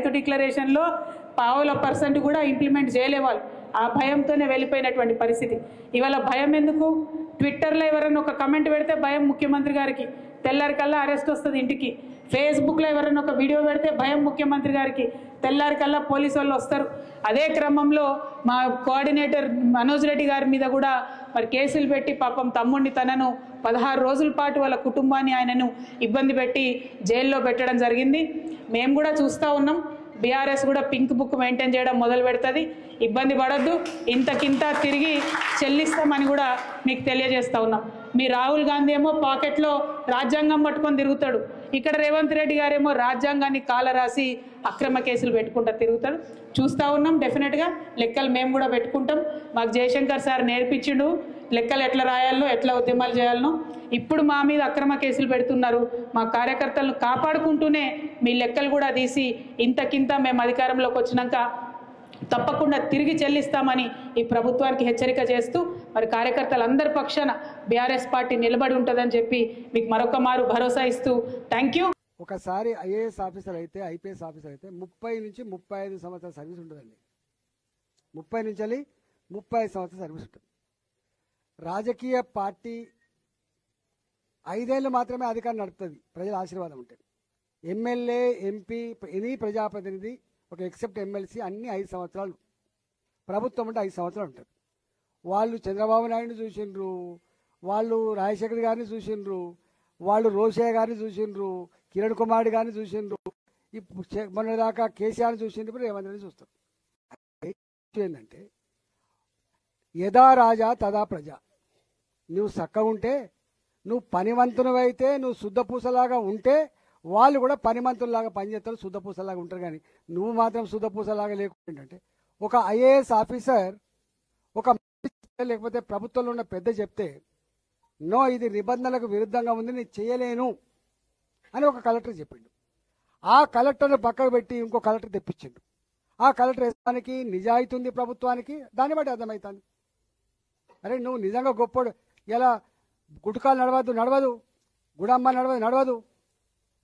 రైతు డిక్లరేషన్లో 0.5% కూడా ఇంప్లిమెంట్ చేయలేవాళ్ళు. ఆ భయంతోనే వెళ్ళిపోయినటువంటి పరిస్థితి. ఇవాళ భయం ఎందుకు? ట్విట్టర్లో ఎవరైనా ఒక కమెంట్ పెడితే భయం ముఖ్యమంత్రి గారికి, తెల్లారికల్లా అరెస్ట్ వస్తుంది ఇంటికి. ఫేస్బుక్లో ఎవరైనా ఒక వీడియో పెడితే భయం ముఖ్యమంత్రి గారికి, తెల్లారికల్లా పోలీసు వాళ్ళు వస్తారు. అదే క్రమంలో మా కోఆర్డినేటర్ మనోజ్ రెడ్డి గారి మీద కూడా మరి కేసులు పెట్టి పాపం తమ్ముడిని తనను 16 రోజుల పాటు వాళ్ళ కుటుంబాన్ని ఆయనను ఇబ్బంది పెట్టి జైల్లో పెట్టడం జరిగింది. మేము కూడా చూస్తూ ఉన్నాం. బీఆర్ఎస్ కూడా పింక్ బుక్ మెయింటైన్ చేయడం మొదలు పెడుతుంది. ఇబ్బంది పడద్దు, ఇంతకింత తిరిగి చెల్లిస్తామని కూడా మీకు తెలియజేస్తూ ఉన్నాం. మీ రాహుల్ గాంధీ ఏమో పాకెట్లో రాజ్యాంగం పట్టుకొని తిరుగుతాడు. ఇక్కడ రేవంత్ రెడ్డి గారేమో రాజ్యాంగాన్ని కాలరాసి అక్రమ కేసులు పెట్టుకుంటూ తిరుగుతాడు. చూస్తూ ఉన్నాం. డెఫినెట్గా లెక్కలు మేము కూడా పెట్టుకుంటాం. మాకు జయశంకర్ సార్ నేర్పించిండు లెక్కలు ఎట్లా రాయాలనో, ఎట్లా ఉద్యమాలు చేయాలనో. ఇప్పుడు మా మీద అక్రమ కేసులు పెడుతున్నారు. మా కార్యకర్తలను కాపాడుకుంటూనే మీ లెక్కలు కూడా తీసి ఇంతకింత మేము అధికారంలోకి వచ్చినాక తప్పకుండా తిరిగి చెల్లిస్తామని ఈ ప్రభుత్వానికి హెచ్చరిక చేస్తూ మరి కార్యకర్తలందరి పక్షాన బీఆర్ఎస్ పార్టీ నిలబడి ఉంటుందని చెప్పి మీకు మరొక మారు భరోసా ఇస్తూ థ్యాంక్ యూ. ఒకసారి ఐఏఎస్ ఆఫీసర్ అయితే, ఐపీఎస్ ఆఫీసర్ అయితే 30 నుంచి 35 సంవత్సరాల సర్వీస్ ఉంటుందండి. 30 నుంచి 35 సంవత్సరాల సర్వీస్ ఉంటుంది. రాజకీయ పార్టీ 5 ఏళ్ళు మాత్రమే అధికారం నడుపుతుంది ప్రజల ఆశీర్వాదం ఉంటే. ఎమ్మెల్యే, ఎంపీ, ఎనీ ప్రజాప్రతినిధి ఒక ఎక్సెప్ట్ ఎమ్మెల్సీ అన్ని 5 సంవత్సరాలు. ప్రభుత్వం అంటే 5 సంవత్సరాలు ఉంటుంది. వాళ్ళు చంద్రబాబు నాయుడుని చూసిండ్రు, వాళ్ళు రాజశేఖర్ గారిని చూసిండ్రు, వాళ్ళు రోషయ్య గారిని చూసిండ్రు, కిరణ్ కుమార్ గారిని చూసిండ్రు, ఇప్పుడు మొన్నదాకా కేసీఆర్ని చూసిండ్రు, ఇప్పుడు రేవంత్ రెడ్డి చూస్తారు. ఏంటంటే యథా రాజా తదా ప్రజ. నువ్వు చక్కగా ఉంటే, నువ్వు పనివంతునివైతే, నువ్వు శుద్ధపూసలాగా ఉంటే వాళ్ళు కూడా పనిమంతుల్లాగా పనిచేస్తారు, శుద్ధపూసలాగా ఉంటారు. కానీ నువ్వు మాత్రం శుద్ధపూసలాగా లేకుండా అంటే ఒక ఐఏఎస్ ఆఫీసర్ ఒక లేకపోతే ప్రభుత్వంలో ఉన్న పెద్ద చెప్తే నో ఇది నిబంధనలకు విరుద్ధంగా ఉంది, నేను చేయలేను అని ఒక కలెక్టర్ చెప్పిండు. ఆ కలెక్టర్ను పక్కకు పెట్టి ఇంకో కలెక్టర్ తెప్పించిండు. ఆ కలెక్టర్ వేసానికి నిజాయితీ ఉంది ప్రభుత్వానికి, దాన్ని బట్టి అర్థమవుతుంది. అరే నువ్వు నిజంగా గొప్పడు. ఇలా గుటకాలు నడవదు, గుడమ్మ నడవదు,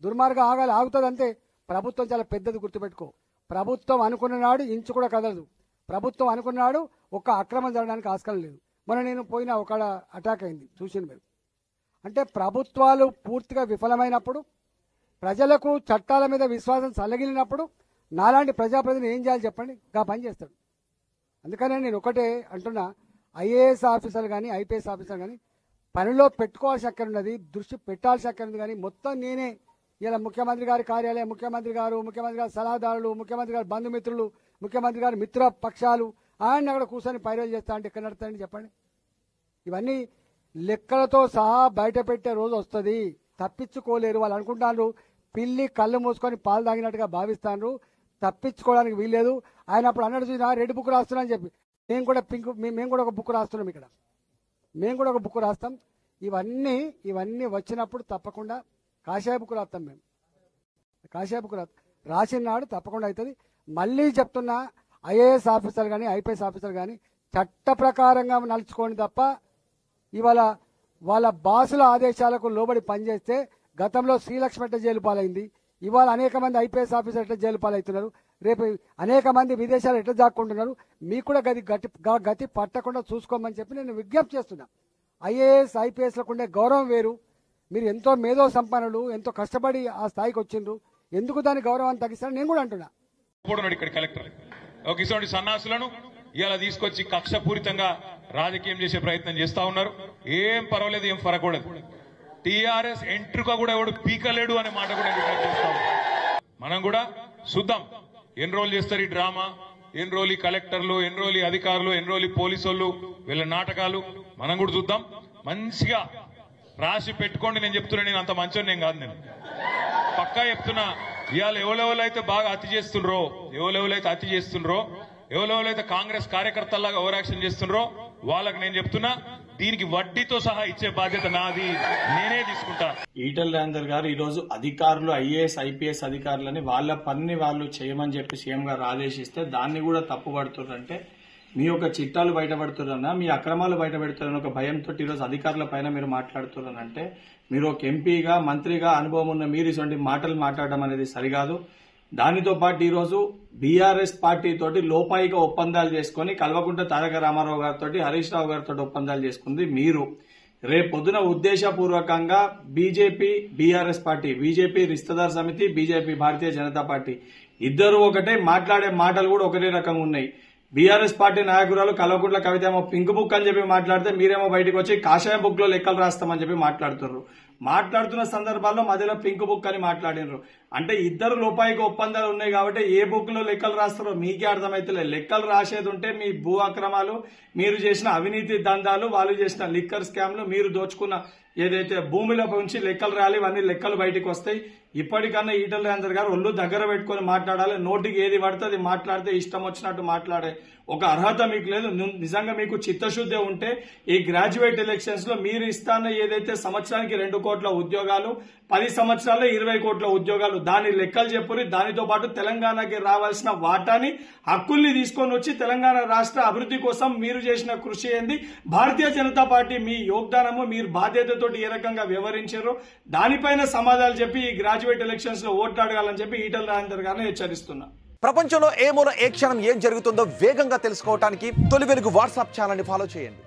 దుర్మార్గం ఆగుతుంది అంతే. ప్రభుత్వం చాలా పెద్దది, గుర్తుపెట్టుకో. ప్రభుత్వం అనుకున్న నాడు ఇంచు కూడా కదలదు. ప్రభుత్వం అనుకున్నాడు ఒక్క అక్రమం జరగడానికి ఆస్కారం లేదు. మొన్న నేను పోయిన ఒక అటాక్ అయింది, చూసింది మీరు. అంటే ప్రభుత్వాలు పూర్తిగా విఫలమైనప్పుడు, ప్రజలకు చట్టాల మీద విశ్వాసం చల్లగిలినప్పుడు నాలాంటి ప్రజాప్రతినిధి ఏం చేయాలి చెప్పండి? గా పని చేస్తాడు. అందుకనే నేను ఒకటే అంటున్నా, ఐఏఎస్ ఆఫీసర్ కానీ ఐపీఎస్ ఆఫీసర్ కానీ పనిలో పెట్టుకోవాల్సి అక్కడ ఉన్నది, దృష్టి పెట్టాల్సి అక్కడ ఉంది. కానీ మొత్తం నేనే ఇలా ముఖ్యమంత్రి గారి కార్యాలయం, ముఖ్యమంత్రి గారు సలహాదారులు, ముఖ్యమంత్రి గారి బంధుమిత్రులు, ముఖ్యమంత్రి గారి మిత్ర పక్షాలు ఆయన అక్కడ కూర్చొని పైరలు చేస్తా అంటే ఎక్కడ నడుతాయని చెప్పండి? ఇవన్నీ లెక్కలతో సహా బయట పెట్టే రోజు వస్తుంది. తప్పించుకోలేరు. వాళ్ళు అనుకుంటారు పిల్లి కళ్ళు మూసుకొని పాలు తాగినట్టుగా భావిస్తాను, తప్పించుకోవడానికి వీల్లేదు. ఆయన అప్పుడు అన్నట్టు చూసినా రెడ్ బుక్ రాస్తున్నా అని చెప్పి మేము కూడా ఒక బుక్ రాస్తున్నాం. ఇక్కడ మేము కూడా ఒక బుక్ రాస్తాం. ఇవన్నీ వచ్చినప్పుడు తప్పకుండా కాషాయ బుక్ రాస్తాం. మేము కాషాయ బుక్ రాసిన నాడు తప్పకుండా అవుతుంది. మళ్ళీ చెప్తున్నా, ఐఏఎస్ ఆఫీసర్ కానీ ఐపీఎస్ ఆఫీసర్ కానీ చట్ట ప్రకారంగా నడుచుకోండి తప్ప ఇవాళ వాళ్ళ బాసుల ఆదేశాలకు లోబడి పనిచేస్తే గతంలో శ్రీలక్ష్మి ఎట్ట జైలు పాలైంది, ఇవాళ అనేక మంది ఐపీఎస్ ఆఫీసర్ ఎట్లా జైలు పాలవుతున్నారు, రేపు అనేక మంది విదేశాలు ఎట్లా దాక్కుంటున్నారు, మీకు కూడా గతి పట్టకుండా చూసుకోమని చెప్పి నేను విజ్ఞప్తి చేస్తున్నా. ఐఏఎస్ ఐపీఎస్లకు ఉండే గౌరవం వేరు. మీరు ఎంతో మేధో సంపన్నులు, ఎంతో కష్టపడి ఆ స్థాయికి వచ్చిండ్రు, ఎందుకు దాని గౌరవాన్ని తగ్గిస్తారని నేను కూడా అంటున్నా. ఇక్కడ కలెక్టర్ ఒక ఇటువంటి సన్నాసులను ఇలా తీసుకొచ్చి కక్షపూరితంగా రాజకీయం చేసే ప్రయత్నం చేస్తా ఉన్నారు. ఏం పర్వాలేదు, ఏం ఫరకూడదు. టీఆర్ఎస్ ఎంట్రుక కూడా ఎవడు పీకలేడు అనే మాట కూడా చేస్తాం. మనం కూడా చూద్దాం ఎన్ని రోజులు చేస్తారు ఈ డ్రామా, ఎన్ని రోజులు కలెక్టర్లు, ఎన్ని రోజులు అధికారులు, ఎన్ని రోజులు పోలీసు వాళ్ళు, వీళ్ళ నాటకాలు మనం కూడా చూద్దాం. మంచిగా రాసి పెట్టుకోండి. నేను చెప్తున్నా, నేను అంత మంచోని నేను కాదు. నేను పక్కా చెప్తున్నా, ఇవాళ ఎవరెవరైతే బాగా అతి చేస్తుండ్రో, ఎవరెవరైతే కాంగ్రెస్ కార్యకర్తల్లాగా ఓవర్ యాక్షన్ చేస్తుండ్రో వాళ్ళకి నేను చెప్తున్నా, దీనికి వడ్డీతో సహా ఇచ్చే బాధ్యత నాది, నేనే తీసుకుంటా. ఈటెల రాజేందర్ గారు ఈ రోజు అధికారులు, ఐఏఎస్ ఐపీఎస్ అధికారులని వాళ్ళ పని వాళ్ళు చేయమని చెప్పి సీఎం గారు ఆదేశిస్తే దాన్ని కూడా తప్పుపడుతుందంటే మీ యొక్క చిట్టాలు బయటపడుతున్నారన్నా, మీ అక్రమాలు బయటపెడుతున్నారన్న ఒక భయంతో ఈరోజు అధికారుల పైన మీరు మాట్లాడుతున్నారంటే, మీరు ఒక ఎంపీగా మంత్రిగా అనుభవం ఉన్న మీరు ఇటువంటి మాటలు మాట్లాడడం అనేది సరికాదు. దానితో పాటు ఈరోజు బీఆర్ఎస్ పార్టీ తోటి లోపాయిక ఒప్పందాలు చేసుకుని కల్వకుంట్ల తారక రామారావు గారితో హరీష్ రావు గారితో ఒప్పందాలు చేసుకుంది మీరు. రేపొద్దున ఉద్దేశపూర్వకంగా బీజేపీ బీఆర్ఎస్ పార్టీ, బీజేపీ రిస్తదార్ సమితి, బీజేపీ భారతీయ జనతా పార్టీ ఇద్దరు ఒకటే, మాట్లాడే మాటలు కూడా ఒకటే రకంగా ఉన్నాయి. బీఆర్ఎస్ పార్టీ నాయకురాలు కల్వకుంట్ల కవిత ఏమో పింక్ బుక్ అని చెప్పి మాట్లాడితే మీరేమో బయటకు వచ్చి కాషాయ బుక్ లో లెక్కలు రాస్తామని చెప్పి మాట్లాడుతున్నారు. మాట్లాడుతున్న సందర్భాల్లో మధ్యలో పింక్ బుక్ అని మాట్లాడినారు. అంటే ఇద్దరు లోపాయిక ఒప్పందాలు ఉన్నాయి కాబట్టి ఏ బుక్ లో లెక్కలు రాస్తారో మీకే అర్థమైతలేదు. లెక్కలు రాసేది ఉంటే మీ భూ అక్రమాలు, మీరు చేసిన అవినీతి దందాలు, వాళ్ళు చేసిన లిక్కర్ స్కామ్లు, మీరు దోచుకున్న ఏదైతే భూమిలో ఉంచి లెక్కలు రాలి, ఇవన్నీ లెక్కలు బయటకు వస్తాయి. ఇప్పటికన్నా ఈటల రాజేందర్ గారు ఒళ్ళు దగ్గర పెట్టుకుని మాట్లాడాలి. నోటికి ఏది పడుతుంది మాట్లాడితే ఇష్టం వచ్చినట్టు మాట్లాడే ఒక అర్హత మీకు లేదు. నిజంగా మీకు చిత్తశుద్ధి ఉంటే ఈ గ్రాడ్యుయేట్ ఎలక్షన్స్ లో మీరు ఇస్తాన్న ఏదైతే సంవత్సరానికి 2 కోట్ల ఉద్యోగాలు, 10 సంవత్సరాల్లో 20 కోట్ల ఉద్యోగాలు, దాని లెక్కలు చెప్పురి. దానితో పాటు తెలంగాణకి రావాల్సిన వాటాని, హక్కుల్ని తీసుకొని వచ్చి తెలంగాణ రాష్ట్ర అభివృద్ధి కోసం మీరు చేసిన కృషి ఏంది, భారతీయ జనతా పార్టీ మీ యోగదానము, మీరు బాధ్యతతోటి ఏ రకంగా వ్యవహరించారో దానిపైన సమాధానాలు చెప్పి ఈ గ్రాడ్యుయేట్ ఎలక్షన్స్ లో ఓట్లు అడగాలని చెప్పి ఈటల రాజేందర్ గారిని హెచ్చరిస్తున్నా. ప్రపంచంలో ఏ మూల ఏ క్షణం ఏం జరుగుతుందో వేగంగా తెలుసుకోవడానికి తొలి వెలుగు వాట్సాప్ ఛానల్ని ఫాలో చేయండి.